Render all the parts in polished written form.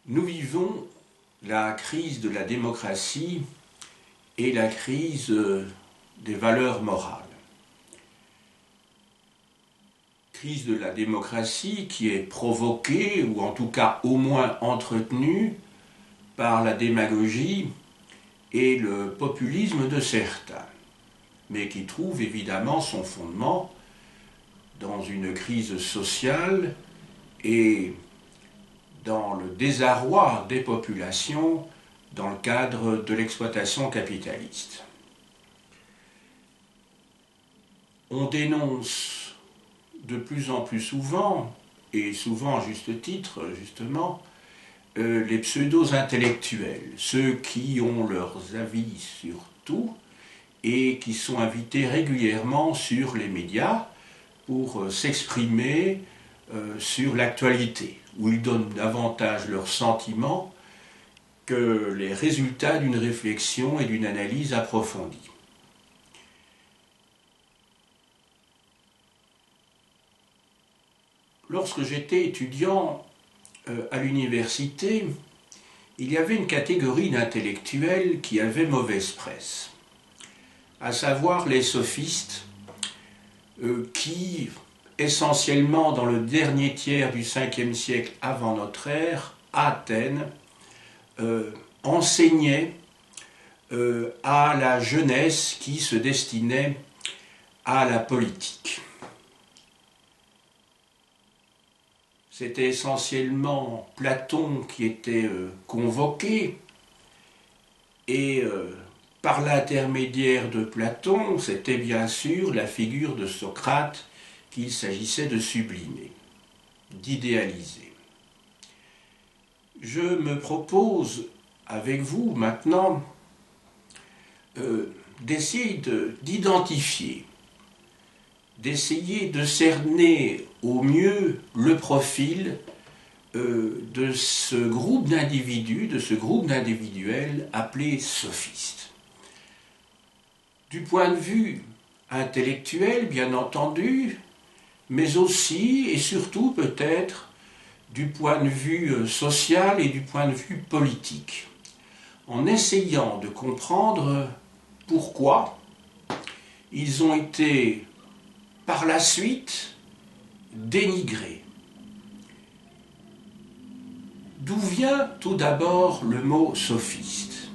Nous vivons la crise de la démocratie et la crise des valeurs morales. Crise de la démocratie qui est provoquée, ou en tout cas au moins entretenue, par la démagogie et le populisme de certains, mais qui trouve évidemment son fondement dans une crise sociale et dans le désarroi des populations dans le cadre de l'exploitation capitaliste. On dénonce de plus en plus souvent, et souvent à juste titre justement, les pseudo-intellectuels, ceux qui ont leurs avis sur tout et qui sont invités régulièrement sur les médias pour s'exprimer sur l'actualité, où ils donnent davantage leurs sentiments que les résultats d'une réflexion et d'une analyse approfondie. Lorsque j'étais étudiant à l'université, il y avait une catégorie d'intellectuels qui avait mauvaise presse, à savoir les sophistes qui, essentiellement dans le dernier tiers du 5e siècle avant notre ère, à Athènes, enseignaient à la jeunesse qui se destinait à la politique. C'était essentiellement Platon qui était convoqué, et par l'intermédiaire de Platon, c'était bien sûr la figure de Socrate qu'il s'agissait de sublimer, d'idéaliser. Je me propose avec vous maintenant d'essayer d'identifier, d'essayer de cerner au mieux le profil de ce groupe d'individus, de ce groupe d'individuels appelés sophistes. Du point de vue intellectuel, bien entendu, mais aussi et surtout peut-être du point de vue social et du point de vue politique, en essayant de comprendre pourquoi ils ont été par la suite dénigrés. D'où vient tout d'abord le mot sophiste?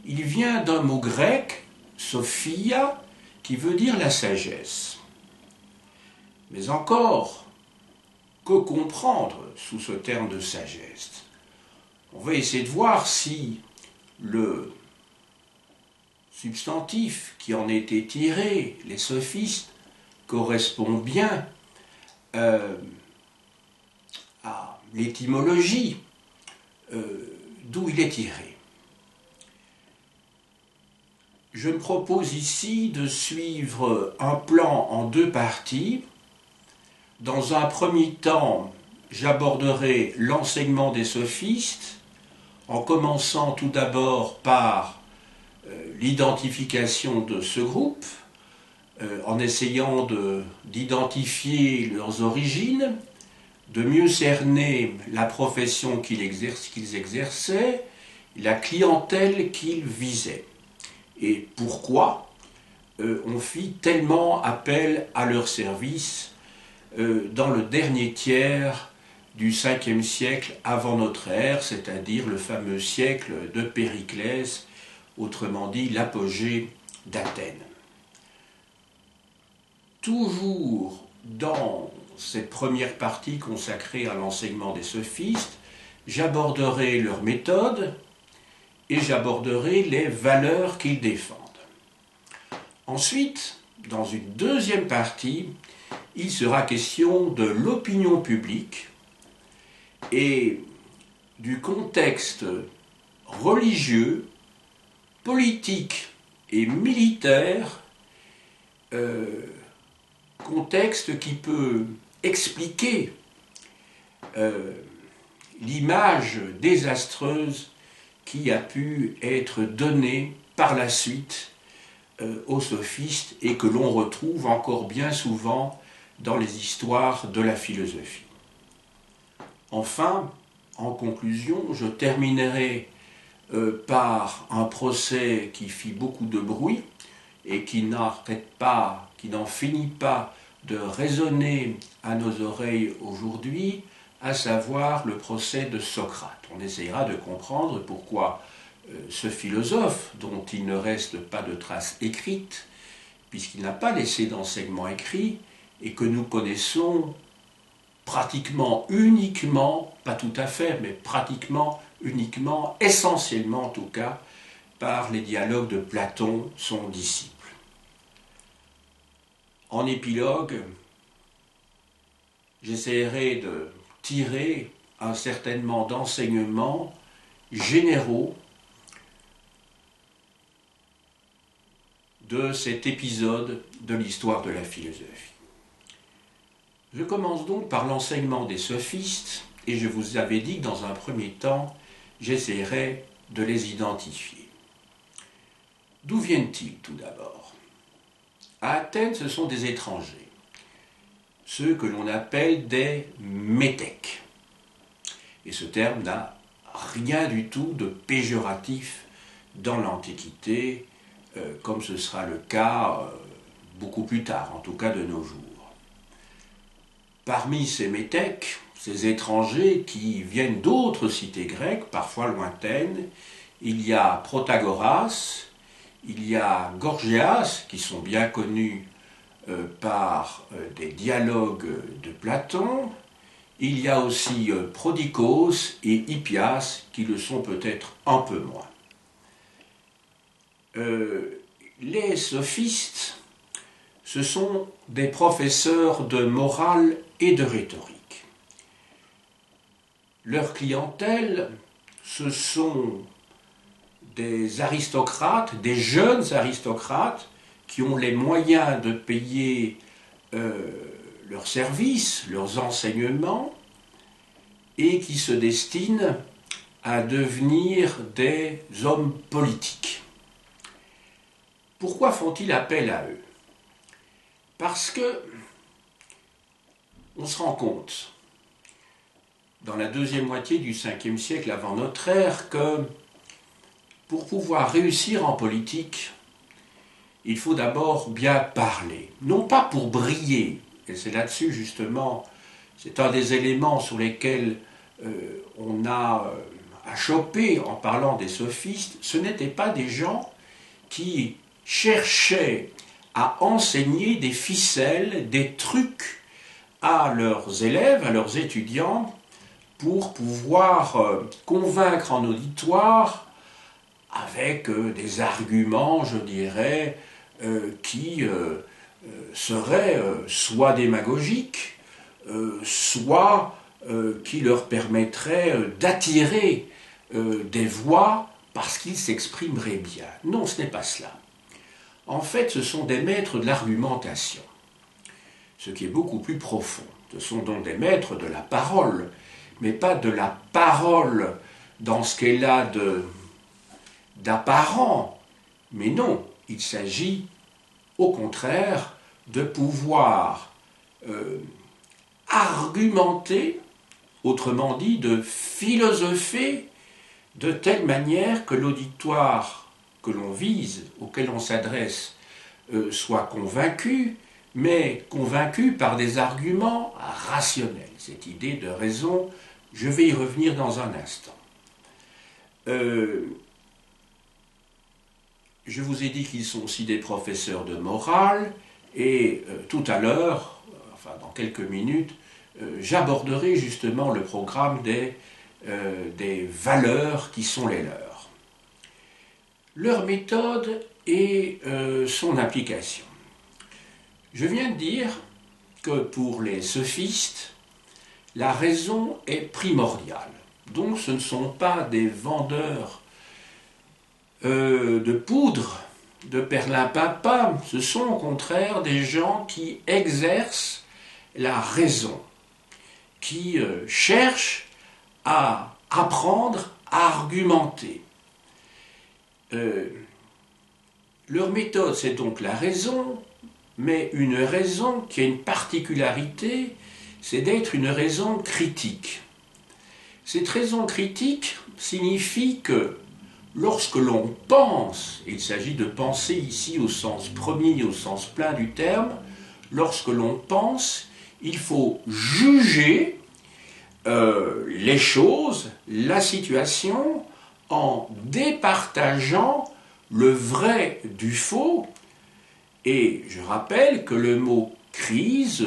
Il vient d'un mot grec, sophia, qui veut dire la sagesse. Mais encore, que comprendre sous ce terme de sagesse? On va essayer de voir si le substantif qui en a été tiré, les sophistes, correspond bien à l'étymologie d'où il est tiré. Je me propose ici de suivre un plan en deux parties. Dans un premier temps, j'aborderai l'enseignement des sophistes, en commençant tout d'abord par l'identification de ce groupe, en essayant d'identifier leurs origines, de mieux cerner la profession qu'ils exerçaient, la clientèle qu'ils visaient, et pourquoi on fit tellement appel à leur service dans le dernier tiers du 5e siècle avant notre ère, c'est-à-dire le fameux siècle de Périclès, autrement dit l'apogée d'Athènes. Toujours dans cette première partie consacrée à l'enseignement des sophistes, j'aborderai leur méthode et j'aborderai les valeurs qu'ils défendent. Ensuite, dans une deuxième partie, il sera question de l'opinion publique et du contexte religieux, politique et militaire, contexte qui peut expliquer l'image désastreuse qui a pu être donnée par la suite aux sophistes et que l'on retrouve encore bien souvent dans les histoires de la philosophie. Enfin, en conclusion, je terminerai par un procès qui fit beaucoup de bruit et qui n'arrête pas, qui n'en finit pas de résonner à nos oreilles aujourd'hui, à savoir le procès de Socrate. On essayera de comprendre pourquoi ce philosophe, dont il ne reste pas de traces écrites, puisqu'il n'a pas laissé d'enseignement écrit, et que nous connaissons pratiquement uniquement, pas tout à fait, mais pratiquement uniquement, essentiellement en tout cas, par les dialogues de Platon, son disciple. En épilogue, j'essaierai de tirer un certain nombre d'enseignements généraux de cet épisode de l'histoire de la philosophie. Je commence donc par l'enseignement des sophistes, et je vous avais dit que dans un premier temps, j'essaierai de les identifier. D'où viennent-ils tout d'abord? À Athènes, ce sont des étrangers, ceux que l'on appelle des métèques. Et ce terme n'a rien du tout de péjoratif dans l'Antiquité, comme ce sera le cas beaucoup plus tard, en tout cas de nos jours. Parmi ces métèques, ces étrangers qui viennent d'autres cités grecques, parfois lointaines, il y a Protagoras, il y a Gorgias, qui sont bien connus par des dialogues de Platon, il y a aussi Prodicos et Hippias, qui le sont peut-être un peu moins. Les sophistes, ce sont des professeurs de morale et de rhétorique. Leur clientèle, ce sont des aristocrates, des jeunes aristocrates qui ont les moyens de payer leurs services, leurs enseignements, et qui se destinent à devenir des hommes politiques. Pourquoi font-ils appel à eux? Parce que on se rend compte, dans la deuxième moitié du 5e siècle avant notre ère, que pour pouvoir réussir en politique, il faut d'abord bien parler. Non pas pour briller, et c'est là-dessus justement, c'est un des éléments sur lesquels on a à choper en parlant des sophistes, ce n'étaient pas des gens qui cherchaient à enseigner des ficelles, des trucs à leurs élèves, à leurs étudiants, pour pouvoir convaincre en auditoire avec des arguments, je dirais, qui seraient soit démagogiques, soit qui leur permettraient d'attirer des voix parce qu'ils s'exprimeraient bien. Non, ce n'est pas cela. En fait, ce sont des maîtres de l'argumentation, ce qui est beaucoup plus profond. Ce sont donc des maîtres de la parole, mais pas de la parole dans ce qu'elle a d'apparent. Mais non, il s'agit au contraire de pouvoir argumenter, autrement dit de philosopher de telle manière que l'auditoire que l'on vise, auquel on s'adresse, soit convaincu, mais convaincu par des arguments rationnels. Cette idée de raison, je vais y revenir dans un instant. Je vous ai dit qu'ils sont aussi des professeurs de morale, et tout à l'heure, enfin dans quelques minutes, j'aborderai justement le programme des valeurs qui sont les leurs. Leur méthode et son application. Je viens de dire que pour les sophistes, la raison est primordiale. Donc ce ne sont pas des vendeurs de poudre, de perlimpinpin, ce sont au contraire des gens qui exercent la raison, qui cherchent à apprendre à argumenter. Leur méthode, c'est donc la raison, mais une raison qui a une particularité, c'est d'être une raison critique. Cette raison critique signifie que lorsque l'on pense, et il s'agit de penser ici au sens premier, au sens plein du terme, lorsque l'on pense, il faut juger les choses, la situation, en départageant le vrai du faux. Et je rappelle que le mot crise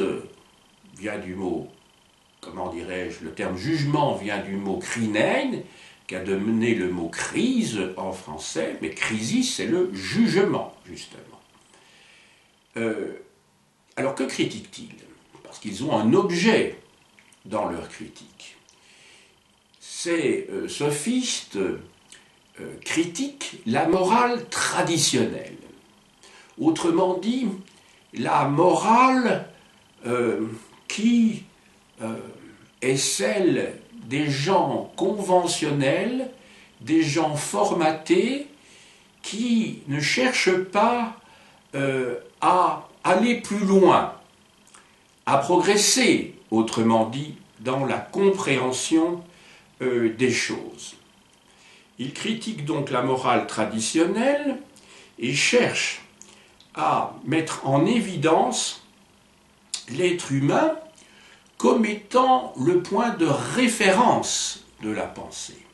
vient du mot, comment dirais-je, le terme jugement vient du mot krinein, qui a donné le mot crise en français, mais crisis, c'est le jugement, justement. Alors que critiquent-ils? Parce qu'ils ont un objet dans leur critique. Ces sophistes critiquent la morale traditionnelle. Autrement dit, la morale qui est celle des gens conventionnels, des gens formatés, qui ne cherchent pas à aller plus loin, à progresser, autrement dit, dans la compréhension des choses. Ils critiquent donc la morale traditionnelle et cherchent à mettre en évidence l'être humain comme étant le point de référence de la pensée.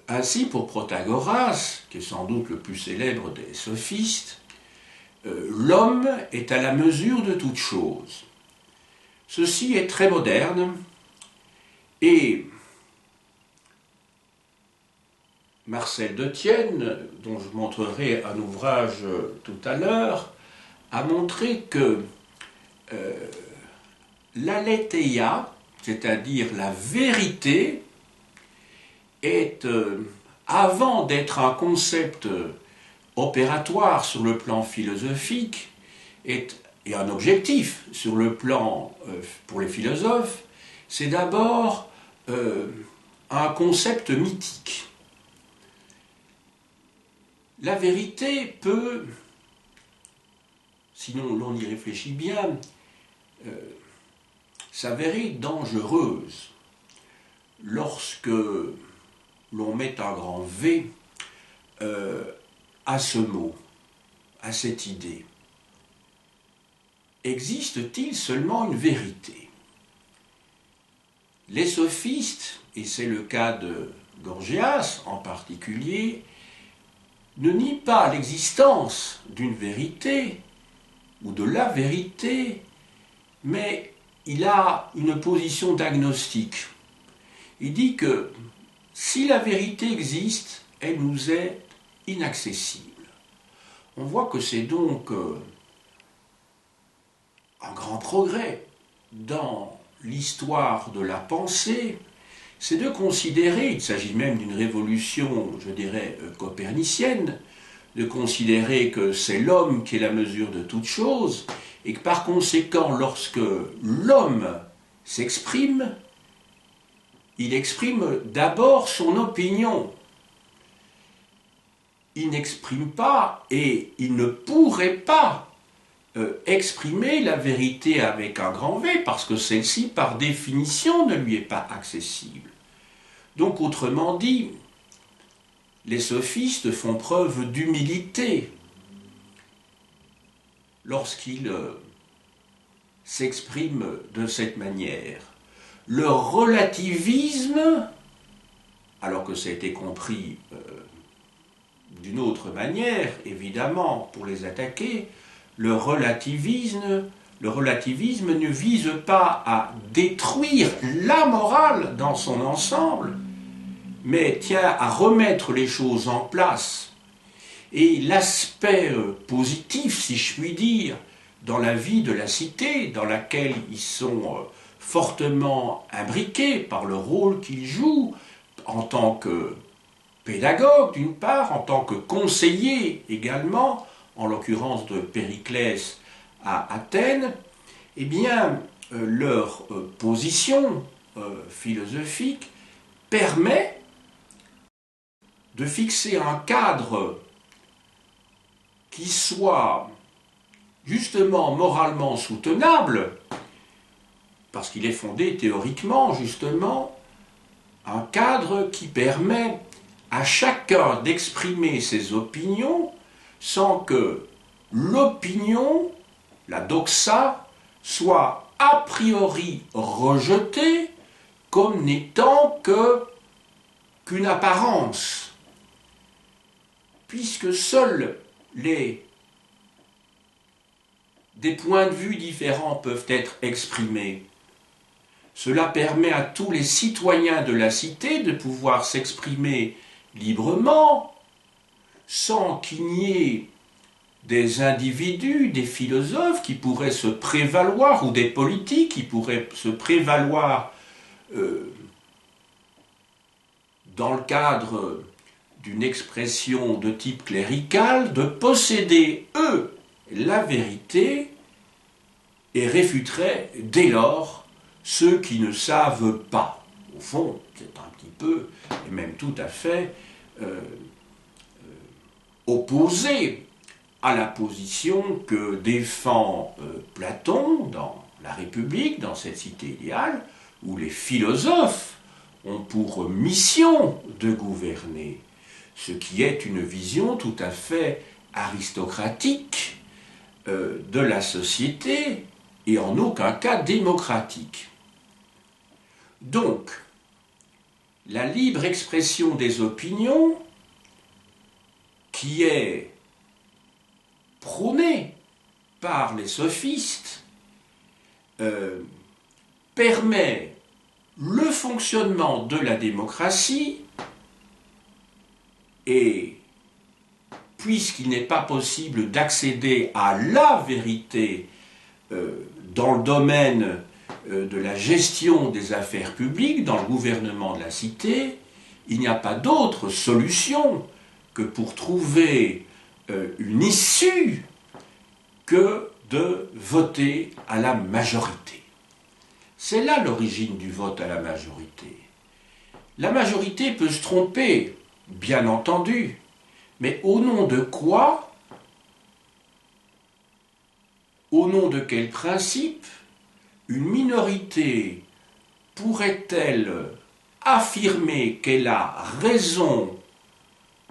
Ainsi, pour Protagoras, qui est sans doute le plus célèbre des sophistes, l'homme est à la mesure de toute chose. Ceci est très moderne et Marcel Detienne, dont je montrerai un ouvrage tout à l'heure, a montré que l'aletheia, c'est-à-dire la vérité, est, avant d'être un concept opératoire sur le plan philosophique, et un objectif sur le plan pour les philosophes, c'est d'abord un concept mythique. La vérité peut, sinon l'on y réfléchit bien, s'avérer dangereuse lorsque l'on met un grand V à ce mot, à cette idée. Existe-t-il seulement une vérité? Les sophistes, et c'est le cas de Gorgias en particulier, ne nie pas l'existence d'une vérité ou de la vérité, mais il a une position d'agnostique. Il dit que si la vérité existe, elle nous est inaccessible. On voit que c'est donc un grand progrès dans l'histoire de la pensée, c'est de considérer, il s'agit même d'une révolution, je dirais, copernicienne, de considérer que c'est l'homme qui est la mesure de toute chose, et que par conséquent, lorsque l'homme s'exprime, il exprime d'abord son opinion. Il n'exprime pas, et il ne pourrait pas exprimer la vérité avec un grand V, parce que celle-ci, par définition, ne lui est pas accessible. Donc, autrement dit, les sophistes font preuve d'humilité lorsqu'ils s'expriment de cette manière. Leur relativisme, alors que ça a été compris d'une autre manière, évidemment, pour les attaquer, le relativisme ne vise pas à détruire la morale dans son ensemble, mais tient à remettre les choses en place. Et l'aspect positif, si je puis dire, dans la vie de la cité, dans laquelle ils sont fortement imbriqués par le rôle qu'ils jouent, en tant que pédagogue d'une part, en tant que conseiller également, en l'occurrence de Périclès à Athènes, eh bien, leur position philosophique permet de fixer un cadre qui soit justement moralement soutenable, parce qu'il est fondé théoriquement, justement, un cadre qui permet à chacun d'exprimer ses opinions sans que l'opinion, la doxa, soit a priori rejetée comme n'étant qu'une apparence, puisque seuls des points de vue différents peuvent être exprimés. Cela permet à tous les citoyens de la cité de pouvoir s'exprimer librement, sans qu'il n'y ait des individus, des philosophes qui pourraient se prévaloir, ou des politiques qui pourraient se prévaloir dans le cadre d'une expression de type clérical, de posséder, eux, la vérité, et réfuteraient dès lors ceux qui ne savent pas. Au fond, c'est un petit peu, et même tout à fait, opposé à la position que défend Platon dans la République, dans cette cité idéale, où les philosophes ont pour mission de gouverner, ce qui est une vision tout à fait aristocratique de la société et en aucun cas démocratique. Donc, la libre expression des opinions, qui est prônée par les sophistes, permet le fonctionnement de la démocratie, et puisqu'il n'est pas possible d'accéder à la vérité dans le domaine de la gestion des affaires publiques, dans le gouvernement de la cité, il n'y a pas d'autre solution que pour trouver une issue que de voter à la majorité. C'est là l'origine du vote à la majorité. La majorité peut se tromper, bien entendu, mais au nom de quoi? Au nom de quel principe une minorité pourrait-elle affirmer qu'elle a raison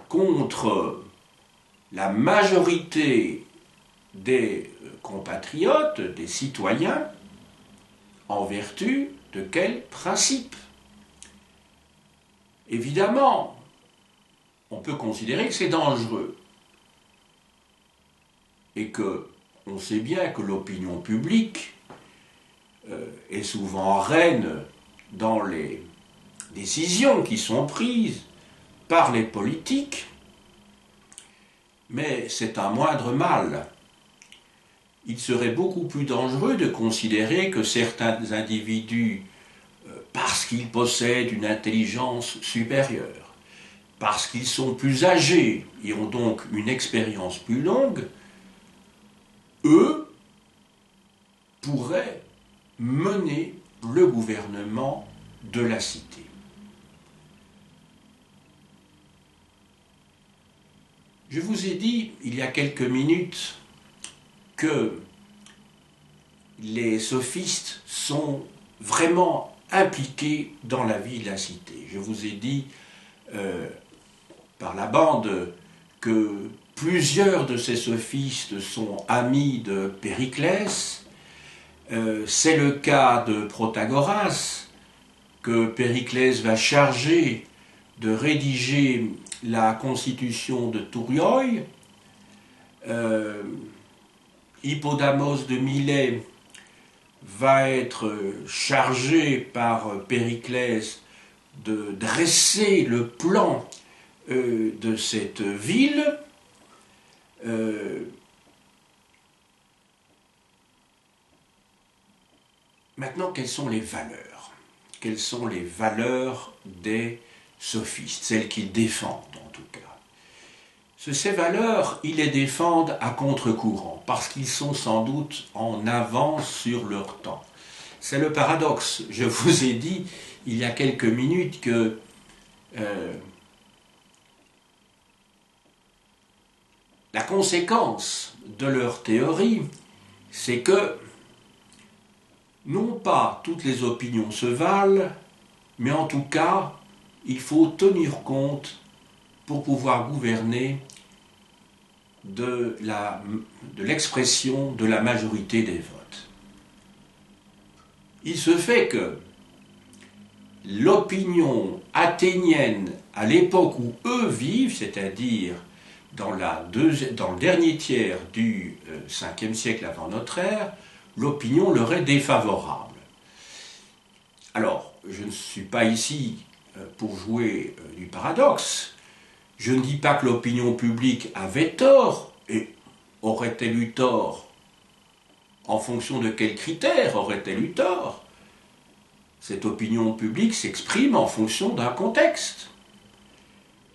contre la majorité des compatriotes, des citoyens, en vertu de quel principe? Évidemment, on peut considérer que c'est dangereux et que on sait bien que l'opinion publique est souvent reine dans les décisions qui sont prises par les politiques, mais c'est un moindre mal. Il serait beaucoup plus dangereux de considérer que certains individus, parce qu'ils possèdent une intelligence supérieure, parce qu'ils sont plus âgés et ont donc une expérience plus longue, eux pourraient mener le gouvernement de la cité. Je vous ai dit il y a quelques minutes que les sophistes sont vraiment impliqués dans la vie de la cité. Je vous ai dit par la bande que plusieurs de ces sophistes sont amis de Périclès. C'est le cas de Protagoras, que Périclès va charger de rédiger la constitution de Tourioï. Hippodamos de Milet va être chargé par Périclès de dresser le plan de cette ville. Maintenant, quelles sont les valeurs? Quelles sont les valeurs des sophistes, celles qu'ils défendent en tout cas? Ces valeurs, ils les défendent à contre-courant, parce qu'ils sont sans doute en avance sur leur temps. C'est le paradoxe. Je vous ai dit il y a quelques minutes que la conséquence de leur théorie, c'est que non pas toutes les opinions se valent, mais en tout cas, il faut tenir compte, pour pouvoir gouverner, de l'expression de la majorité des votes. Il se fait que l'opinion athénienne, à l'époque où eux vivent, c'est-à-dire dans le dernier tiers du 5e siècle avant notre ère, l'opinion leur est défavorable. Alors, je ne suis pas ici pour jouer du paradoxe. Je ne dis pas que l'opinion publique avait tort, et aurait-elle eu tort? En fonction de quels critères aurait-elle eu tort? Cette opinion publique s'exprime en fonction d'un contexte.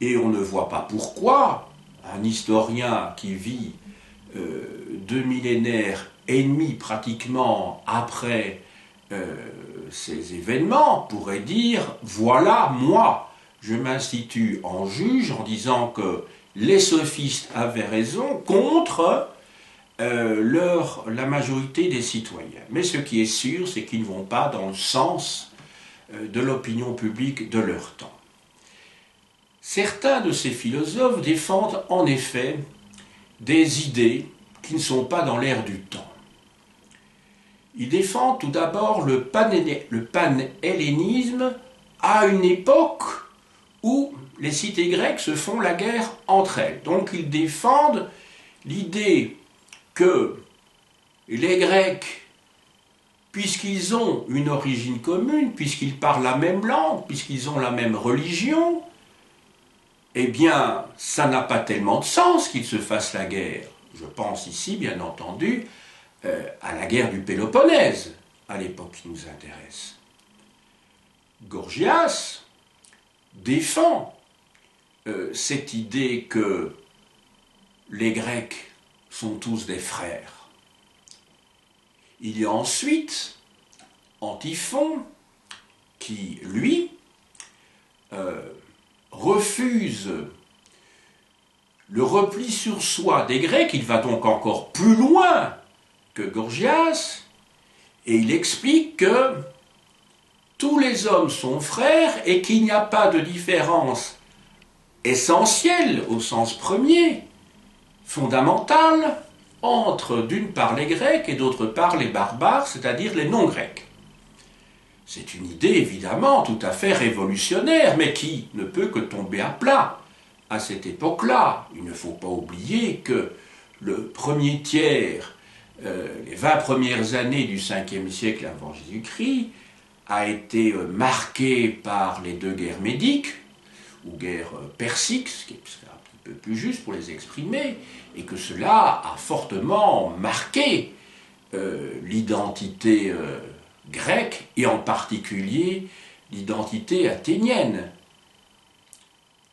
Et on ne voit pas pourquoi un historien qui vit 2 millénaires et demi pratiquement après ces événements pourrait dire « Voilà, moi, je m'institue en juge en disant que les sophistes avaient raison contre la majorité des citoyens. » Mais ce qui est sûr, c'est qu'ils ne vont pas dans le sens de l'opinion publique de leur temps. Certains de ces philosophes défendent en effet des idées qui ne sont pas dans l'air du temps. Ils défendent tout d'abord le panhellénisme à une époque où les cités grecques se font la guerre entre elles. Donc ils défendent l'idée que les Grecs, puisqu'ils ont une origine commune, puisqu'ils parlent la même langue, puisqu'ils ont la même religion, eh bien, ça n'a pas tellement de sens qu'ils se fassent la guerre. Je pense ici, bien entendu, à la guerre du Péloponnèse, à l'époque qui nous intéresse. Gorgias défend cette idée que les Grecs sont tous des frères. Il y a ensuite Antiphon qui, lui, refuse le repli sur soi des Grecs. Il va donc encore plus loin que Gorgias, et il explique que tous les hommes sont frères et qu'il n'y a pas de différence essentielle au sens premier, fondamentale, entre d'une part les Grecs et d'autre part les barbares, c'est-à-dire les non-Grecs. C'est une idée évidemment tout à fait révolutionnaire, mais qui ne peut que tomber à plat à cette époque-là. Il ne faut pas oublier que le premier tiers, les 20 premières années du 5e siècle avant Jésus-Christ, a été marqué par les 2 guerres médiques, ou guerres persiques, ce qui est un petit peu plus juste pour les exprimer, et que cela a fortement marqué l'identité grecque, et en particulier l'identité athénienne.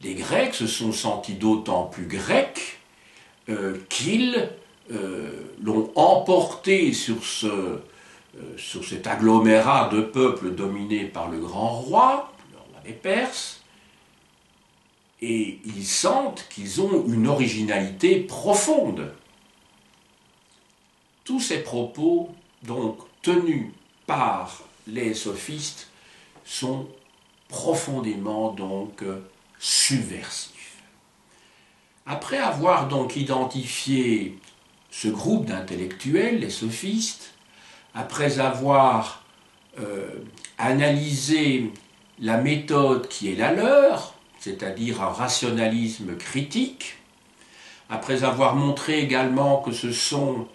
Les Grecs se sont sentis d'autant plus grecs qu'ils l'ont emporté sur cet agglomérat de peuples dominé par le grand roi, des Perses, et ils sentent qu'ils ont une originalité profonde. Tous ces propos, donc, tenus par les sophistes, sont profondément, donc, subversifs. Après avoir donc identifié ce groupe d'intellectuels, les sophistes, après avoir analysé la méthode qui est la leur, c'est-à-dire un rationalisme critique, après avoir montré également que ce sont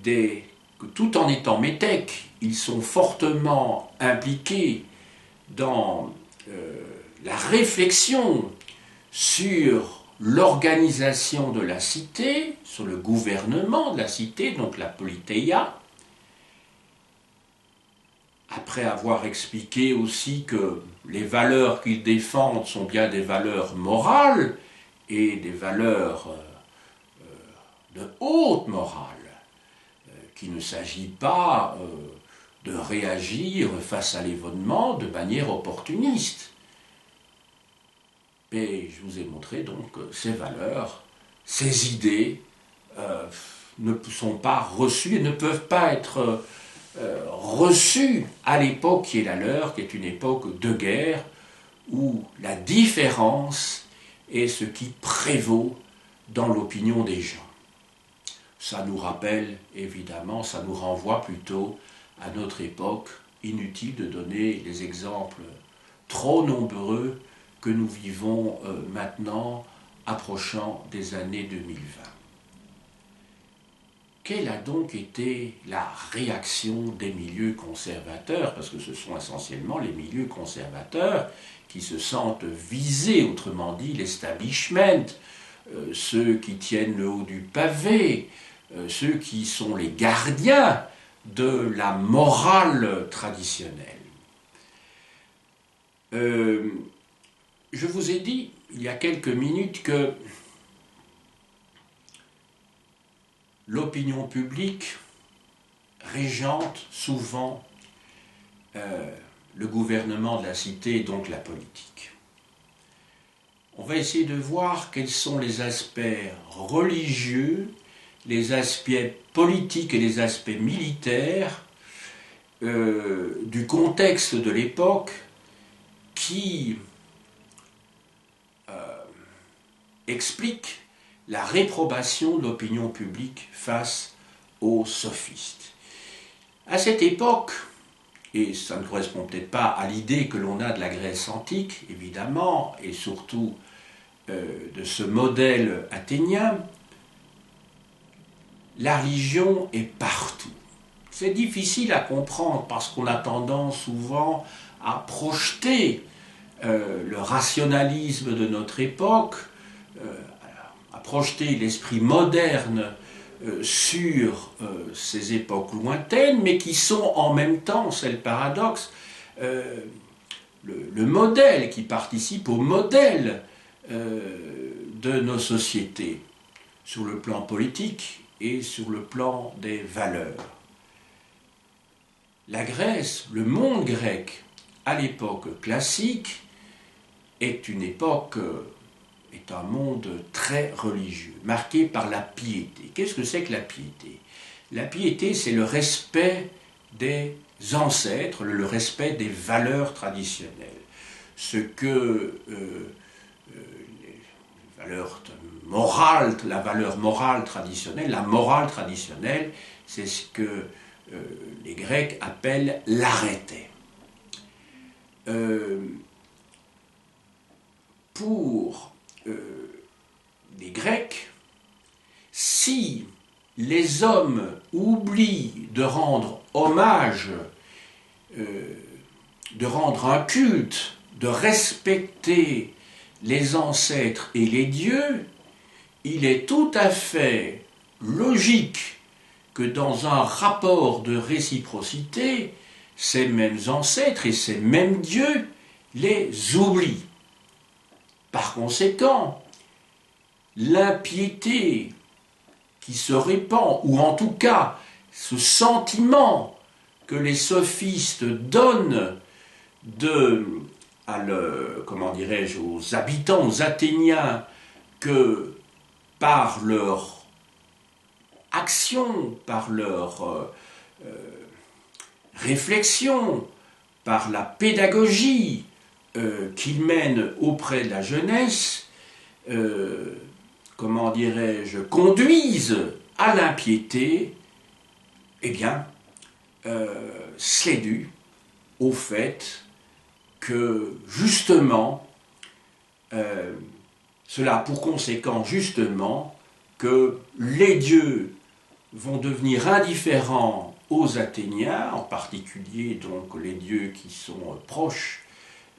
que tout en étant métèques, ils sont fortement impliqués dans la réflexion sur l'organisation de la cité, sur le gouvernement de la cité, donc la politeia. Après avoir expliqué aussi que les valeurs qu'ils défendent sont bien des valeurs morales et des valeurs de haute morale, qu'il ne s'agit pas de réagir face à l'événement de manière opportuniste. Et je vous ai montré donc que ces valeurs, ces idées ne sont pas reçues et ne peuvent pas être reçues à l'époque qui est la leur, qui est une époque de guerre, où la différence est ce qui prévaut dans l'opinion des gens. Ça nous rappelle, évidemment, ça nous renvoie plutôt à notre époque. Inutile de donner les exemples trop nombreux que nous vivons maintenant, approchant des années 2020. Quelle a donc été la réaction des milieux conservateurs, parce que ce sont essentiellement les milieux conservateurs qui se sentent visés, autrement dit l'establishment, ceux qui tiennent le haut du pavé, ceux qui sont les gardiens de la morale traditionnelle. Je vous ai dit il y a quelques minutes que l'opinion publique régente souvent le gouvernement de la cité et donc la politique. On va essayer de voir quels sont les aspects religieux, les aspects politiques et les aspects militaires du contexte de l'époque qui expliquent la réprobation de l'opinion publique face aux sophistes. À cette époque, et ça ne correspond peut-être pas à l'idée que l'on a de la Grèce antique, évidemment, et surtout de ce modèle athénien, la religion est partout. C'est difficile à comprendre parce qu'on a tendance souvent à projeter le rationalisme de notre époque, à projeter l'esprit moderne sur ces époques lointaines, mais qui sont en même temps, c'est le paradoxe, le modèle, qui participe au modèle de nos sociétés, sur le plan politique et sur le plan des valeurs. La Grèce, le monde grec, à l'époque classique, est un monde très religieux, marqué par la piété. Qu'est-ce que c'est que la piété? La piété, c'est le respect des ancêtres, le respect des valeurs traditionnelles. Ce que la valeur morale traditionnelle, la morale traditionnelle, c'est ce que les Grecs appellent l'arrêté. Pour les Grecs, si les hommes oublient de rendre hommage, de rendre un culte, de respecter les ancêtres et les dieux, il est tout à fait logique que dans un rapport de réciprocité, ces mêmes ancêtres et ces mêmes dieux les oublient. Par conséquent, l'impiété qui se répand, ou en tout cas ce sentiment que les sophistes donnent aux habitants, aux Athéniens, que par leur action, par leur réflexion, par la pédagogie qu'ils mènent auprès de la jeunesse, conduisent à l'impiété, eh bien, c'est dû au fait que, justement, cela a pour conséquence, justement, que les dieux vont devenir indifférents aux Athéniens, en particulier donc les dieux qui sont proches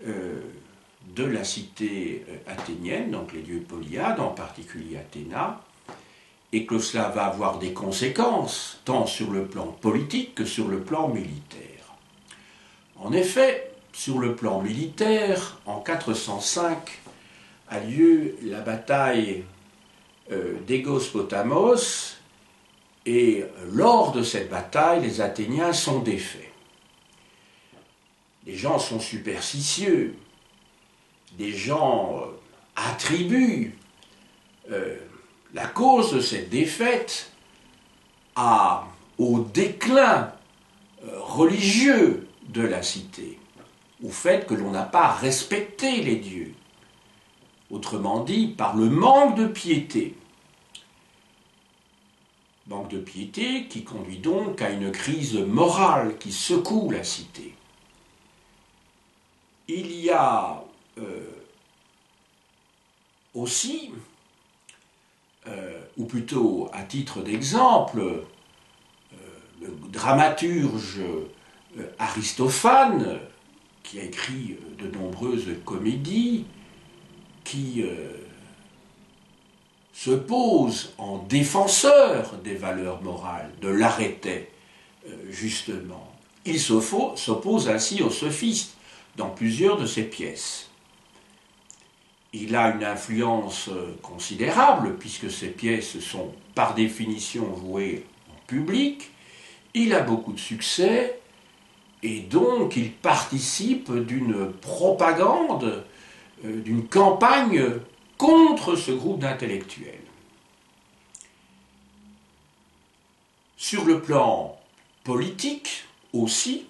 de la cité athénienne, donc les dieux polyades, en particulier Athéna, et que cela va avoir des conséquences, tant sur le plan politique que sur le plan militaire. En effet, sur le plan militaire, en 405 a lieu la bataille d'Égos-Potamos, et lors de cette bataille, les Athéniens sont défaits. Les gens sont superstitieux, des gens attribuent la cause de cette défaite au déclin religieux de la cité. au fait que l'on n'a pas respecté les dieux. Autrement dit, par le manque de piété. Manque de piété qui conduit donc à une crise morale qui secoue la cité. Il y a aussi, ou plutôt à titre d'exemple, le dramaturge Aristophane, qui a écrit de nombreuses comédies, qui se pose en défenseur des valeurs morales, de l'arrêté, justement. Il s'oppose ainsi aux sophistes dans plusieurs de ses pièces. Il a une influence considérable, puisque ses pièces sont par définition jouées en public. Il a beaucoup de succès, et donc il participe d'une propagande, d'une campagne contre ce groupe d'intellectuels. Sur le plan politique aussi,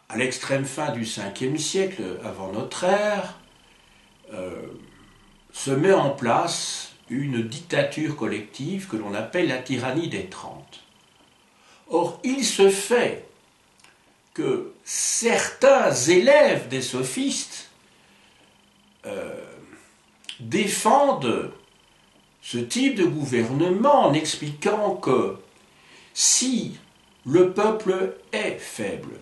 à l'extrême fin du 5e siècle avant notre ère, se met en place une dictature collective que l'on appelle la tyrannie des 30. Or, il se fait que certains élèves des sophistes défendent ce type de gouvernement en expliquant que si le peuple est faible,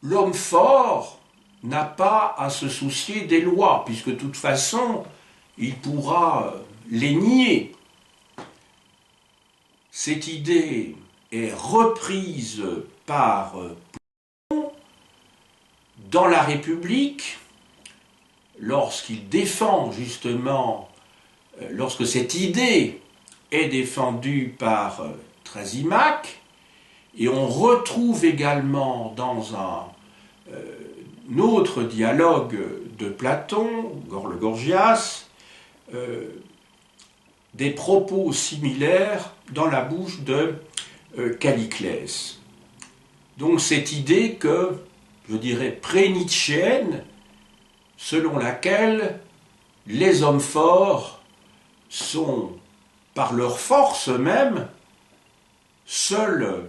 l'homme fort n'a pas à se soucier des lois, puisque de toute façon, il pourra les nier. Cette idée est reprise par Platon dans la République, lorsqu'il défend justement, lorsque cette idée est défendue par Thrasymachus, et on retrouve également dans un autre dialogue de Platon, le Gorgias, des propos similaires dans la bouche de Calliclès. Donc cette idée que, je dirais, pré-nietzschéenne, selon laquelle les hommes forts sont, par leur force même, seuls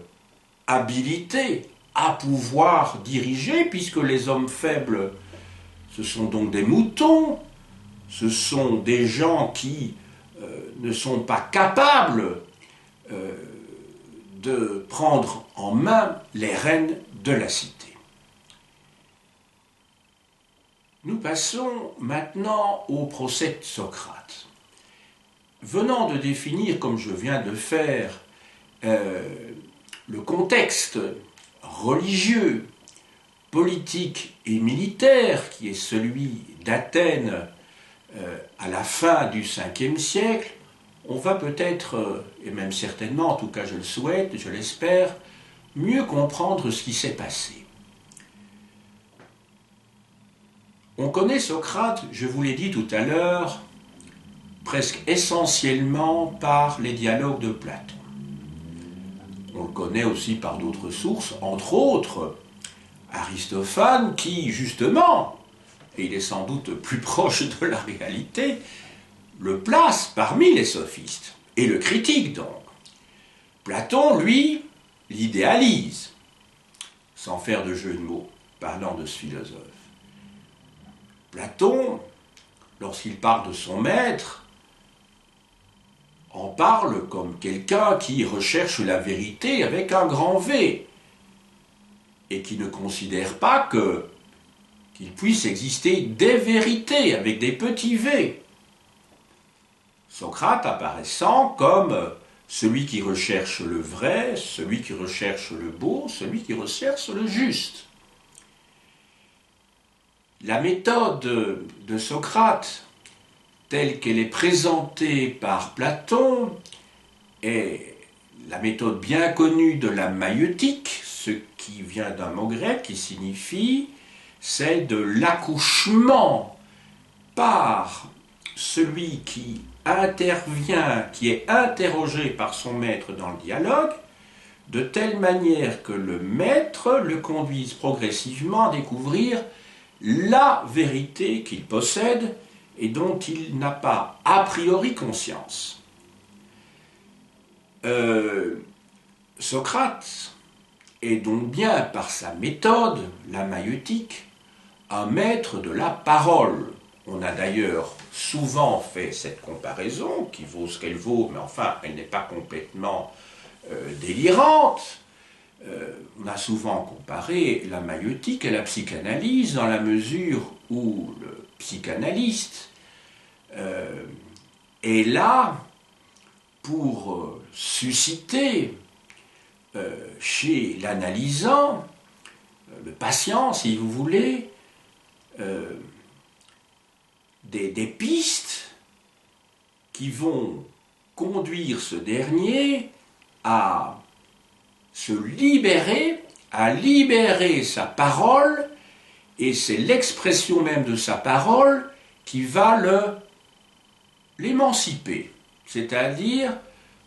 habilités à pouvoir diriger, puisque les hommes faibles, ce sont donc des moutons, ce sont des gens qui ne sont pas capables de prendre en main les rênes de la cité. Nous passons maintenant au procès de Socrate. Venant de définir, comme je viens de faire, le contexte religieux, politique et militaire qui est celui d'Athènes à la fin du 5e siècle, on va peut-être, et même certainement, en tout cas je le souhaite, je l'espère, mieux comprendre ce qui s'est passé. On connaît Socrate, je vous l'ai dit tout à l'heure, presque essentiellement par les dialogues de Platon. On le connaît aussi par d'autres sources, entre autres Aristophane, qui justement, et il est sans doute plus proche de la réalité, le place parmi les sophistes, et le critique donc. Platon, lui, l'idéalise, sans faire de jeu de mots, parlant de ce philosophe. Platon, lorsqu'il parle de son maître, en parle comme quelqu'un qui recherche la vérité avec un grand V, et qui ne considère pas qu'il puisse exister des vérités avec des petits V. Socrate apparaissant comme celui qui recherche le vrai, celui qui recherche le beau, celui qui recherche le juste. La méthode de Socrate, telle qu'elle est présentée par Platon, est la méthode bien connue de la maïeutique, ce qui vient d'un mot grec qui signifie celle de l'accouchement par celui qui intervient, qui est interrogé par son maître dans le dialogue, de telle manière que le maître le conduise progressivement à découvrir la vérité qu'il possède et dont il n'a pas a priori conscience. Socrate est donc bien, par sa méthode, la maïeutique, un maître de la parole. On a d'ailleurs souvent fait cette comparaison, qui vaut ce qu'elle vaut, mais enfin, elle n'est pas complètement délirante. On a souvent comparé la maïeutique à la psychanalyse, dans la mesure où le psychanalyste est là pour susciter chez l'analysant, le patient, si vous voulez, des pistes qui vont conduire ce dernier à se libérer, à libérer sa parole, et c'est l'expression même de sa parole qui va l'émanciper, c'est-à-dire,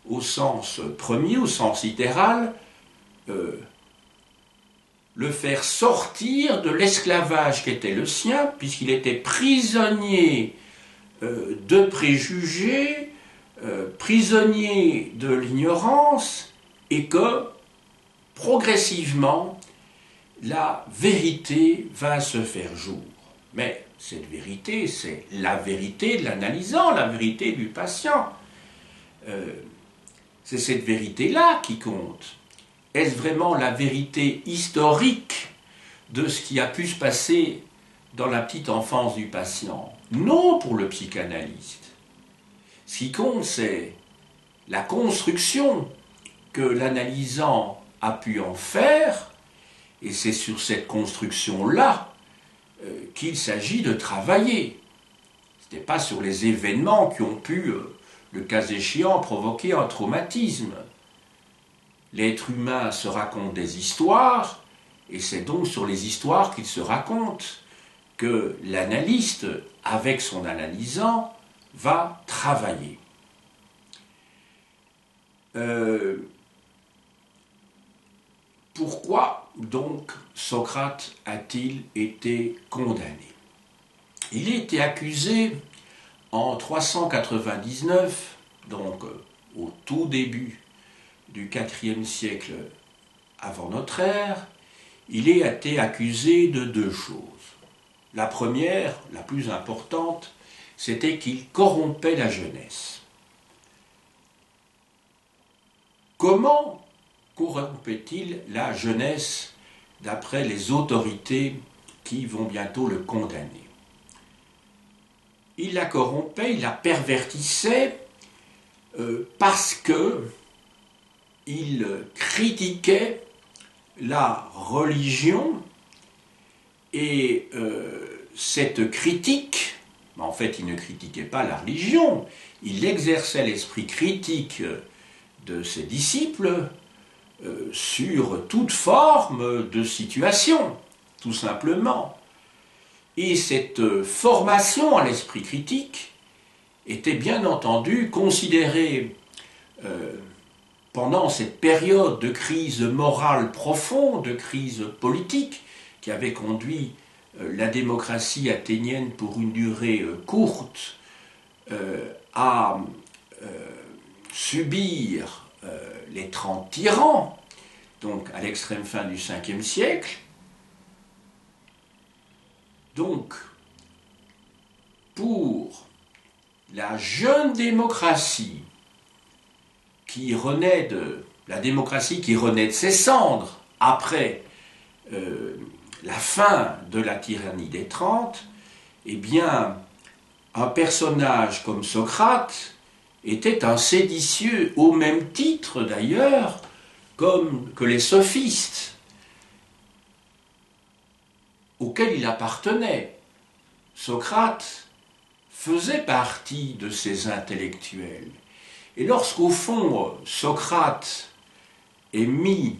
au sens premier, au sens littéral, le faire sortir de l'esclavage qui était le sien, puisqu'il était prisonnier de préjugés, prisonnier de l'ignorance, et que, progressivement, la vérité va se faire jour. Mais cette vérité, c'est la vérité de l'analysant, la vérité du patient. C'est cette vérité-là qui compte. Est-ce vraiment la vérité historique de ce qui a pu se passer dans la petite enfance du patient? Non, pour le psychanalyste. Ce qui compte, c'est la construction que l'analysant a pu en faire, et c'est sur cette construction-là qu'il s'agit de travailler. Ce n'est pas sur les événements qui ont pu, le cas échéant, provoquer un traumatisme. L'être humain se raconte des histoires, et c'est donc sur les histoires qu'il se raconte que l'analyste, avec son analysant, va travailler. Pourquoi donc Socrate a-t-il été condamné? Il a été accusé en 399, donc au tout début du IVe siècle avant notre ère. Il a été accusé de deux choses. La première, la plus importante, c'était qu'il corrompait la jeunesse. Comment corrompait-il la jeunesse d'après les autorités qui vont bientôt le condamner? Il la corrompait, il la pervertissait parce que il critiquait la religion et cette critique, en fait il ne critiquait pas la religion, il exerçait l'esprit critique de ses disciples sur toute forme de situation, tout simplement. Et cette formation à l'esprit critique était bien entendu considérée pendant cette période de crise morale profonde, de crise politique, qui avait conduit la démocratie athénienne pour une durée courte à subir les 30 tyrans, donc à l'extrême fin du Ve siècle. Donc, pour la jeune démocratie qui renaît la démocratie qui renaît de ses cendres après la fin de la tyrannie des 30, eh bien, un personnage comme Socrate était un séditieux, au même titre d'ailleurs que les sophistes auxquels il appartenait. Socrate faisait partie de ces intellectuels. Et lorsqu'au fond, Socrate est mis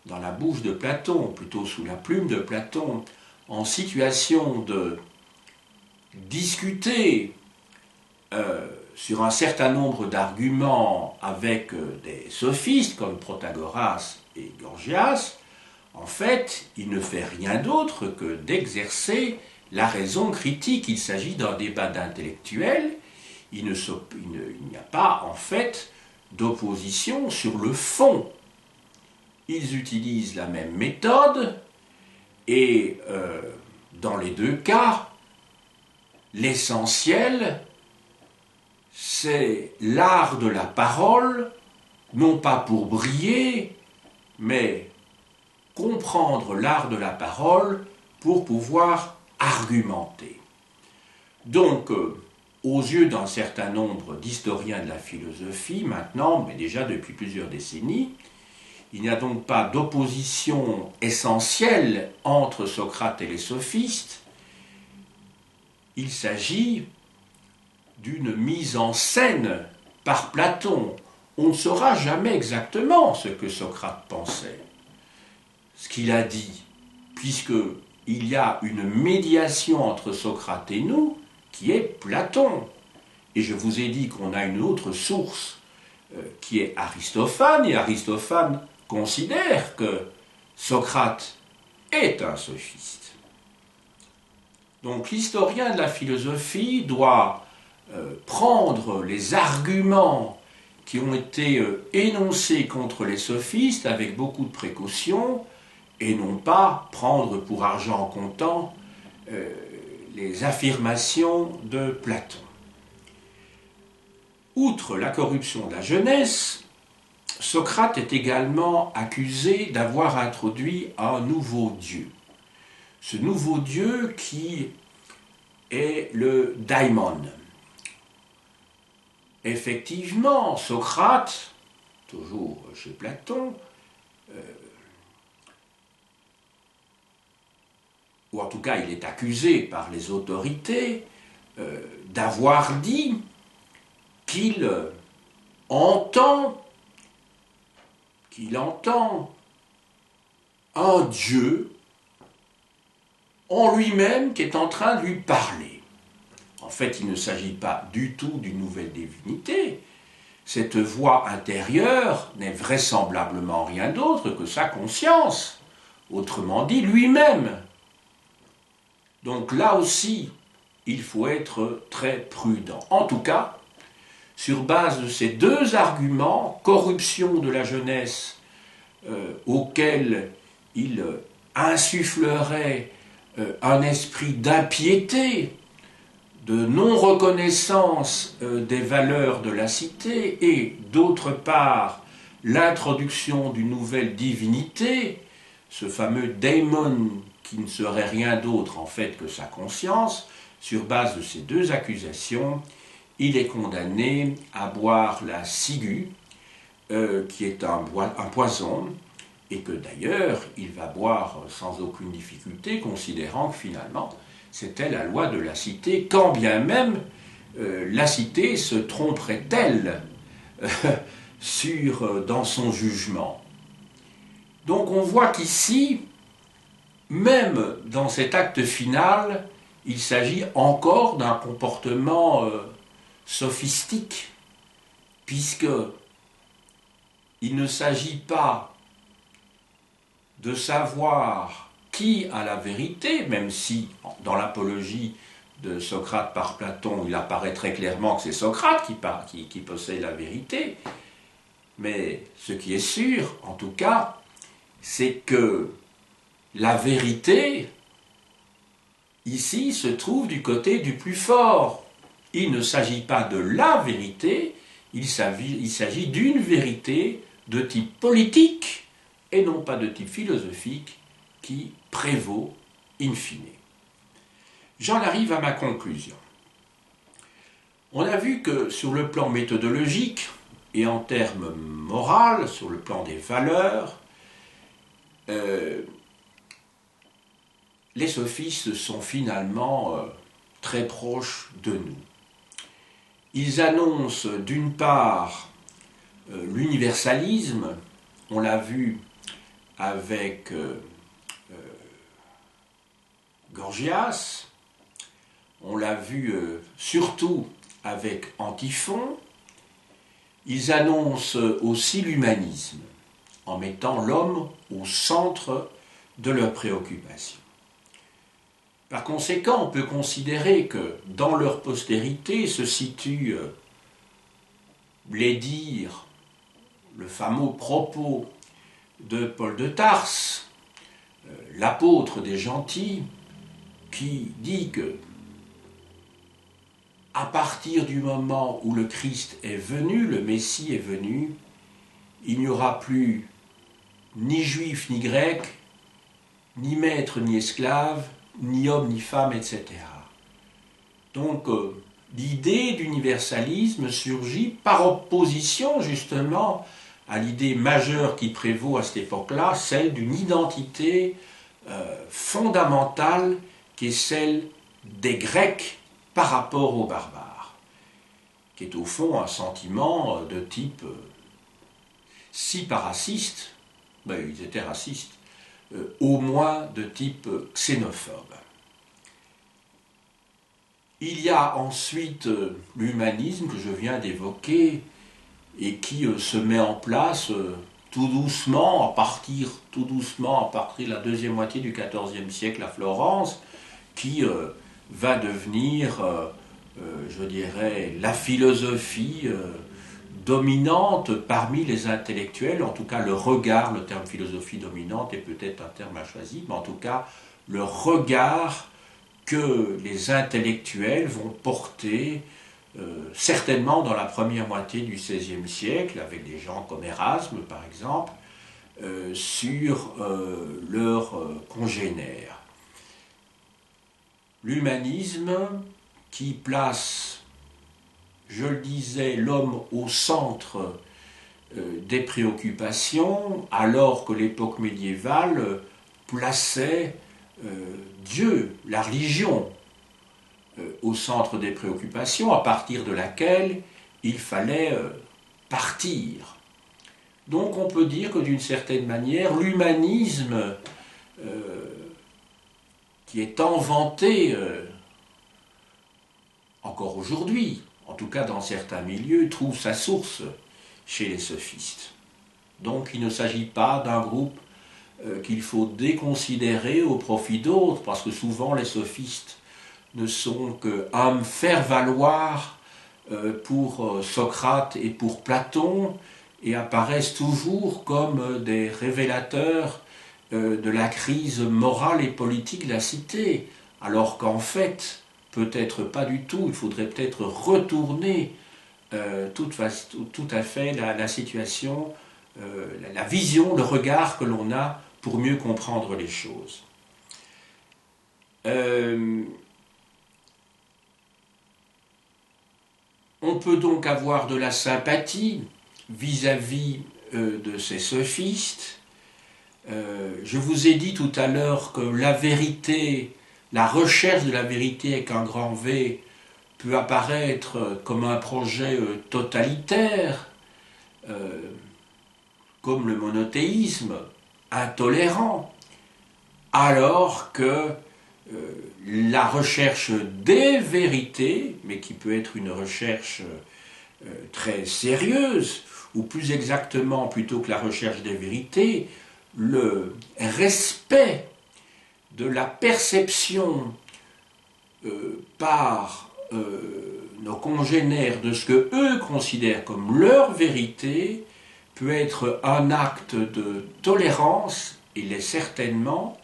dans la bouche de Platon, plutôt sous la plume de Platon, en situation de discuter sur un certain nombre d'arguments avec des sophistes comme Protagoras et Gorgias, en fait, il ne fait rien d'autre que d'exercer la raison critique. Il s'agit d'un débat d'intellectuels. Il n'y a pas, en fait, d'opposition sur le fond. Ils utilisent la même méthode et, dans les deux cas, l'essentiel, c'est l'art de la parole, non pas pour briller, mais comprendre l'art de la parole pour pouvoir argumenter. Donc, aux yeux d'un certain nombre d'historiens de la philosophie, maintenant, mais déjà depuis plusieurs décennies, il n'y a donc pas d'opposition essentielle entre Socrate et les sophistes. Il s'agit d'une mise en scène par Platon. On ne saura jamais exactement ce que Socrate pensait, ce qu'il a dit, puisqu'il y a une médiation entre Socrate et nous qui est Platon. Et je vous ai dit qu'on a une autre source qui est Aristophane, et Aristophane considère que Socrate est un sophiste. Donc l'historien de la philosophie doit prendre les arguments qui ont été énoncés contre les sophistes avec beaucoup de précaution et non pas prendre pour argent comptant les affirmations de Platon. Outre la corruption de la jeunesse, Socrate est également accusé d'avoir introduit un nouveau dieu. Ce nouveau dieu qui est le daimon. Effectivement, Socrate, toujours chez Platon, ou en tout cas il est accusé par les autorités d'avoir dit qu'il entend un Dieu en lui-même qui est en train de lui parler. En fait, il ne s'agit pas du tout d'une nouvelle divinité. Cette voix intérieure n'est vraisemblablement rien d'autre que sa conscience, autrement dit lui-même. Donc là aussi, il faut être très prudent. En tout cas, sur base de ces deux arguments, corruption de la jeunesse, auquel il insufflerait un esprit d'impiété, de non-reconnaissance des valeurs de la cité, et d'autre part, l'introduction d'une nouvelle divinité, ce fameux daimon qui ne serait rien d'autre en fait que sa conscience. Sur base de ces deux accusations, il est condamné à boire la ciguë, qui est un poison, et que d'ailleurs il va boire sans aucune difficulté, considérant que finalement c'était la loi de la cité, quand bien même la cité se tromperait-elle dans son jugement. Donc on voit qu'ici, même dans cet acte final, il s'agit encore d'un comportement sophistique, puisque il ne s'agit pas de savoir qui a la vérité, même si dans l'apologie de Socrate par Platon, il apparaît très clairement que c'est Socrate qui possède la vérité, mais ce qui est sûr, en tout cas, c'est que la vérité, ici, se trouve du côté du plus fort. Il ne s'agit pas de la vérité, il s'agit d'une vérité de type politique et non pas de type philosophique qui prévaut in fine. J'en arrive à ma conclusion. On a vu que sur le plan méthodologique et en termes moraux, sur le plan des valeurs, les sophistes sont finalement très proches de nous. Ils annoncent d'une part l'universalisme, on l'a vu avec Gorgias, on l'a vu surtout avec Antiphon. Ils annoncent aussi l'humanisme. en mettant l'homme au centre de leurs préoccupations. Par conséquent, on peut considérer que dans leur postérité se situent les dires, le fameux propos de Paul de Tarse, l'apôtre des gentils, qui dit que à partir du moment où le Christ est venu, le Messie est venu, il n'y aura plus ni juif ni grec, ni maître ni esclave, ni homme ni femme, etc. Donc l'idée d'universalisme surgit par opposition justement à l'idée majeure qui prévaut à cette époque-là, celle d'une identité fondamentale qui est celle des Grecs par rapport aux barbares, qui est au fond un sentiment de type, si pas raciste, ben, ils étaient racistes, au moins de type xénophobe. Il y a ensuite l'humanisme que je viens d'évoquer et qui se met en place tout doucement, à partir de la deuxième moitié du XIVe siècle à Florence, qui va devenir, je dirais, la philosophie dominante parmi les intellectuels, en tout cas le regard, le terme philosophie dominante est peut-être un terme à choisir, mais en tout cas le regard que les intellectuels vont porter certainement dans la première moitié du XVIe siècle, avec des gens comme Erasme par exemple, sur leurs congénères. L'humanisme qui place, je le disais, l'homme au centre des préoccupations, alors que l'époque médiévale plaçait Dieu, la religion, au centre des préoccupations, à partir de laquelle il fallait partir. Donc on peut dire que d'une certaine manière, l'humanisme qui est inventé encore aujourd'hui, en tout cas dans certains milieux, trouve sa source chez les sophistes. Donc il ne s'agit pas d'un groupe qu'il faut déconsidérer au profit d'autres, parce que souvent les sophistes ne sont qu'un faire-valoir pour Socrate et pour Platon, et apparaissent toujours comme des révélateurs de la crise morale et politique de la cité, alors qu'en fait, peut-être pas du tout, il faudrait peut-être retourner tout à fait la situation, la vision, le regard que l'on a pour mieux comprendre les choses. On peut donc avoir de la sympathie vis-à-vis de ces sophistes. Je vous ai dit tout à l'heure que la vérité, la recherche de la vérité avec un grand V peut apparaître comme un projet totalitaire, comme le monothéisme, intolérant, alors que la recherche des vérités, mais qui peut être une recherche très sérieuse, ou plus exactement, plutôt que la recherche des vérités, le respect de la perception par nos congénères de ce que eux considèrent comme leur vérité peut être un acte de tolérance, il l'est certainement,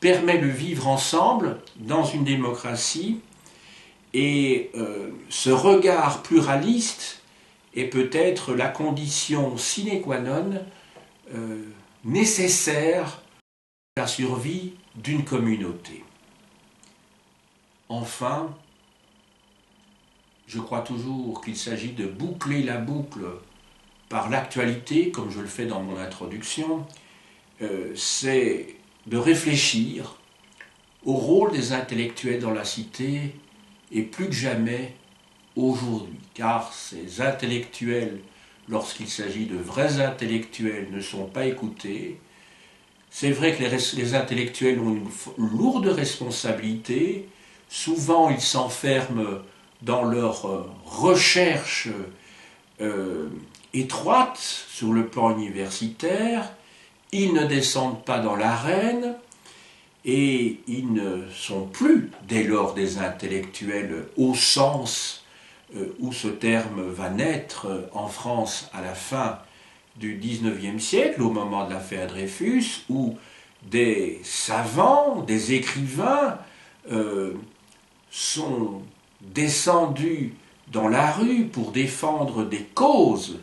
permet de vivre ensemble dans une démocratie, et ce regard pluraliste est peut-être la condition sine qua non nécessaire à la survie d'une communauté. Enfin, je crois toujours qu'il s'agit de boucler la boucle par l'actualité, comme je le fais dans mon introduction, c'est de réfléchir au rôle des intellectuels dans la cité, et plus que jamais aujourd'hui, car ces intellectuels, lorsqu'il s'agit de vrais intellectuels, ne sont pas écoutés. C'est vrai que les intellectuels ont une lourde responsabilité, souvent ils s'enferment dans leur recherche étroite sur le plan universitaire, ils ne descendent pas dans l'arène et ils ne sont plus dès lors des intellectuels au sens où ce terme va naître en France à la fin du XIXe siècle, au moment de l'affaire Dreyfus, où des savants, des écrivains sont descendus dans la rue pour défendre des causes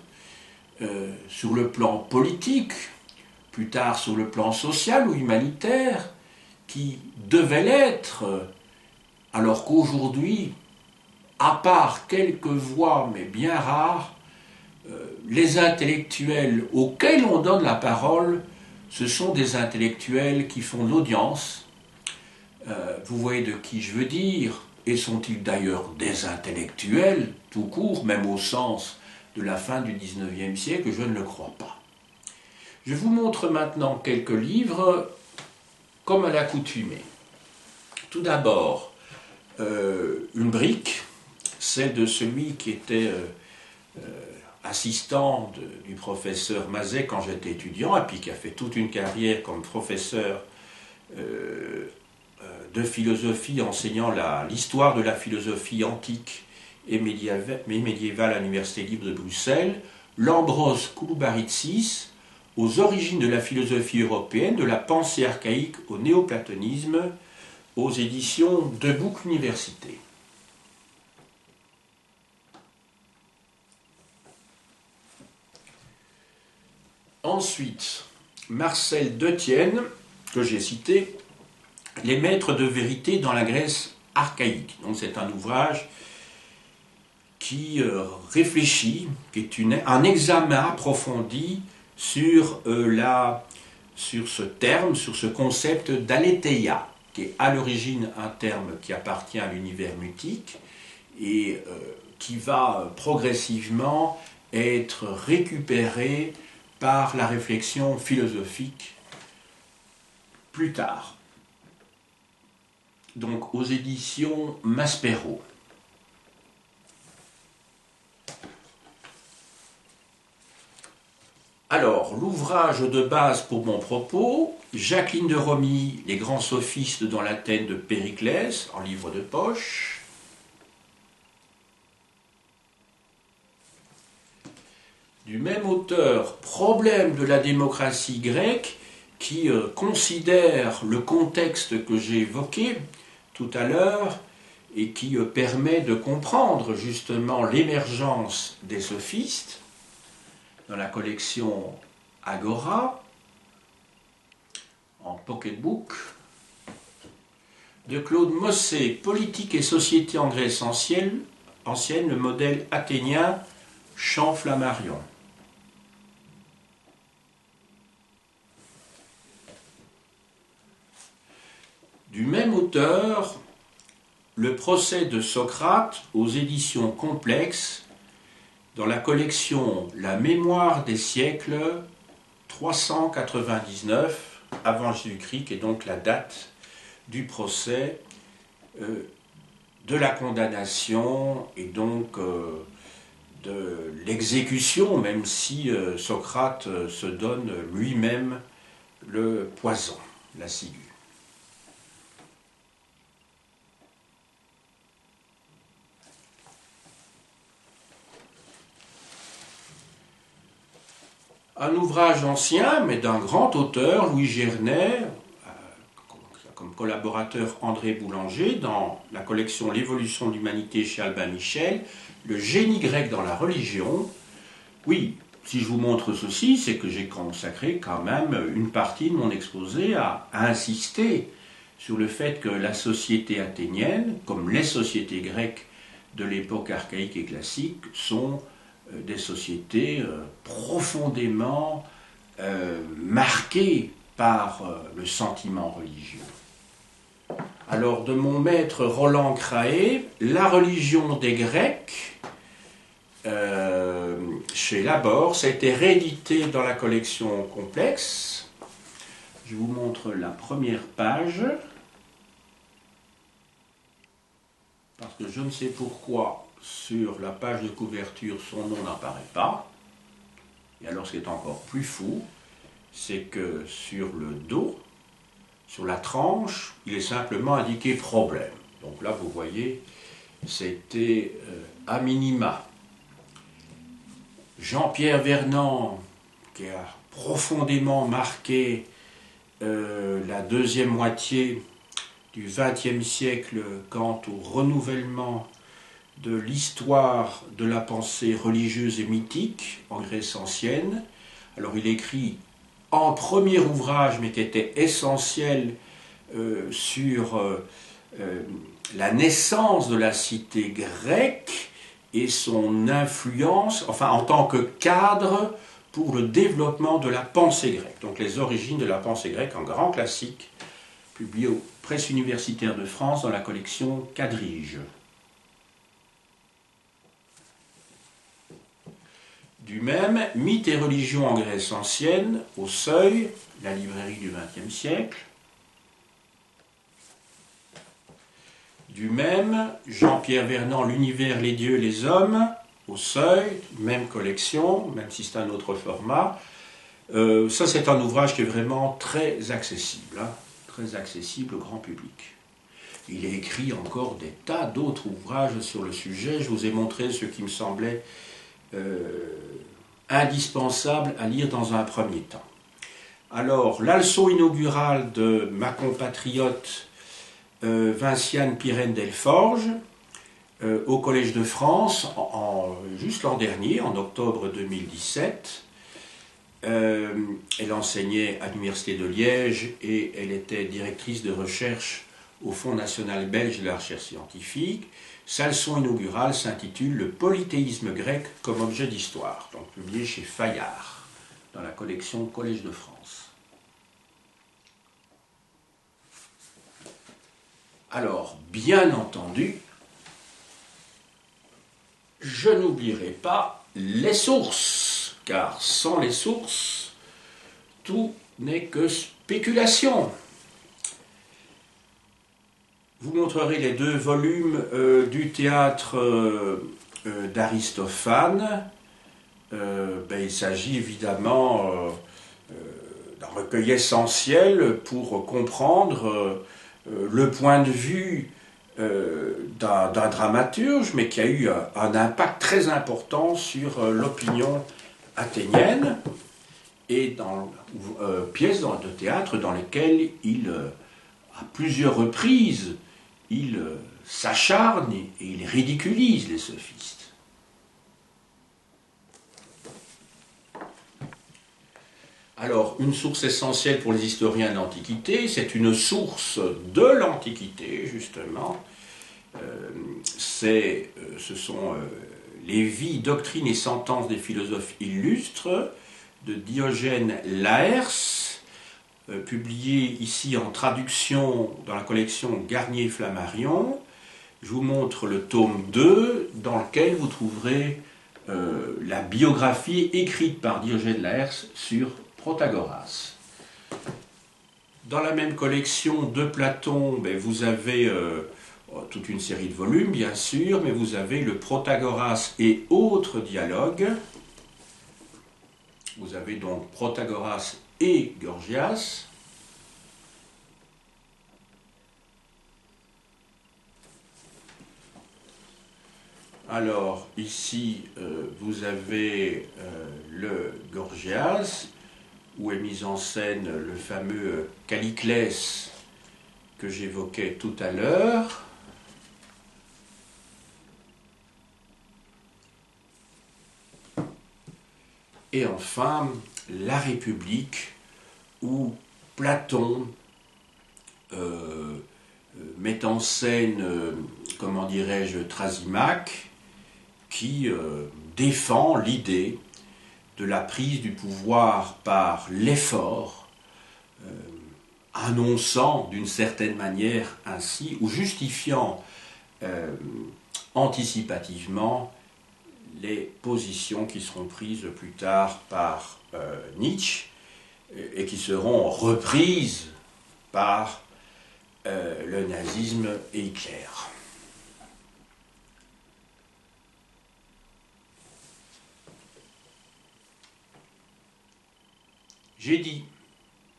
sur le plan politique, plus tard sur le plan social ou humanitaire, qui devaient l'être, alors qu'aujourd'hui, à part quelques voix, mais bien rares, les intellectuels auxquels on donne la parole, ce sont des intellectuels qui font de l'audience. Vous voyez de qui je veux dire, et sont-ils d'ailleurs des intellectuels, tout court, même au sens de la fin du XIXe siècle? Je ne le crois pas. Je vous montre maintenant quelques livres, comme à l'accoutumée. Tout d'abord, une brique, celle de celui qui était assistant du professeur Mazet quand j'étais étudiant, et puis qui a fait toute une carrière comme professeur de philosophie, enseignant l'histoire de la philosophie antique et médiévale à l'Université libre de Bruxelles, Lambros Kouloubaritsis, aux origines de la philosophie européenne, de la pensée archaïque au néoplatonisme, aux éditions de Bouc Université. Ensuite, Marcel Detienne, que j'ai cité, Les maîtres de vérité dans la Grèce archaïque. Donc c'est un ouvrage qui réfléchit, qui est un examen approfondi sur ce terme, sur ce concept d'aletheia, qui est à l'origine un terme qui appartient à l'univers mutique et qui va progressivement être récupéré par la réflexion philosophique plus tard. Donc aux éditions Maspero. Alors, l'ouvrage de base pour mon propos, Jacqueline de Romy, Les grands sophistes dans l'Athènes de Périclès, en livre de poche. Du même auteur, Problème de la démocratie grecque, qui considère le contexte que j'ai évoqué tout à l'heure et qui permet de comprendre justement l'émergence des sophistes dans la collection Agora, en pocketbook, de Claude Mossé, Politique et société en Grèce ancienne, le modèle athénien, Champ Flammarion. Du même auteur, Le procès de Socrate aux éditions Complexes, dans la collection La mémoire des siècles, 399 avant Jésus-Christ, qui est donc la date du procès, de la condamnation et donc de l'exécution, même si Socrate se donne lui-même le poison, la ciguë. Un ouvrage ancien, mais d'un grand auteur, Louis Gernet, comme collaborateur André Boulanger, dans la collection L'évolution de l'humanité chez Albin Michel, Le génie grec dans la religion. Oui, si je vous montre ceci, c'est que j'ai consacré quand même une partie de mon exposé à insister sur le fait que la société athénienne, comme les sociétés grecques de l'époque archaïque et classique, sont des sociétés profondément marquées par le sentiment religieux. Alors, de mon maître Roland Craé, La religion des Grecs, chez Labor, ça a été réédité dans la collection Complexe. Je vous montre la première page, parce que je ne sais pourquoi sur la page de couverture son nom n'apparaît pas. Et alors, ce qui est encore plus fou, c'est que sur le dos, sur la tranche, il est simplement indiqué problème. Donc là, vous voyez, c'était à minima. Jean-Pierre Vernant, qui a profondément marqué la deuxième moitié du XXe siècle quant au renouvellement de l'histoire de la pensée religieuse et mythique en Grèce ancienne. Alors il écrit en premier ouvrage, mais qui était essentiel sur la naissance de la cité grecque et son influence, enfin en tant que cadre pour le développement de la pensée grecque. Donc les origines de la pensée grecque, en grand classique, publié aux Presses universitaires de France dans la collection Quadrige. Du même, Mythes et religions en Grèce ancienne, au Seuil, la librairie du XXe siècle. Du même, Jean-Pierre Vernant, L'univers, les dieux, les hommes, au Seuil, même collection, même si c'est un autre format. Ça, c'est un ouvrage qui est vraiment très accessible, hein, très accessible au grand public. Il a écrit encore des tas d'autres ouvrages sur le sujet. Je vous ai montré ce qui me semblait indispensable à lire dans un premier temps. Alors, la leçon inaugurale de ma compatriote Vinciane Pirenne-Delforge au Collège de France, juste l'an dernier, en octobre 2017. Elle enseignait à l'Université de Liège et elle était directrice de recherche au Fonds national belge de la recherche scientifique. Sa leçon inaugurale s'intitule « Le polythéisme grec comme objet d'histoire », donc publié chez Fayard, dans la collection Collège de France. Alors, bien entendu, je n'oublierai pas les sources, car sans les sources, tout n'est que spéculation. Vous montrerez les 2 volumes du théâtre d'Aristophane. Il s'agit évidemment d'un recueil essentiel pour comprendre le point de vue d'un dramaturge, mais qui a eu un impact très important sur l'opinion athénienne, et dans pièces de théâtre dans lesquelles il, à plusieurs reprises, il s'acharne et il ridiculise les sophistes. Alors, une source essentielle pour les historiens de l'Antiquité, c'est une source de l'Antiquité, justement. Ce sont les vies, doctrines et sentences des philosophes illustres de Diogène Laërce, publié ici en traduction dans la collection Garnier-Flammarion. Je vous montre le tome 2, dans lequel vous trouverez la biographie écrite par Diogène Laërce sur Protagoras. Dans la même collection de Platon, vous avez toute une série de volumes, bien sûr, mais vous avez le Protagoras et autres dialogues. Vous avez donc Protagoras et Gorgias. Alors, ici, vous avez le Gorgias, où est mis en scène le fameux Calliclès que j'évoquais tout à l'heure. Et enfin, la République, où Platon met en scène, comment dirais-je, Thrasymachus, qui défend l'idée de la prise du pouvoir par l'effort, annonçant d'une certaine manière ainsi, ou justifiant anticipativement les positions qui seront prises plus tard par Nietzsche et qui seront reprises par le nazisme et Hitler. J'ai dit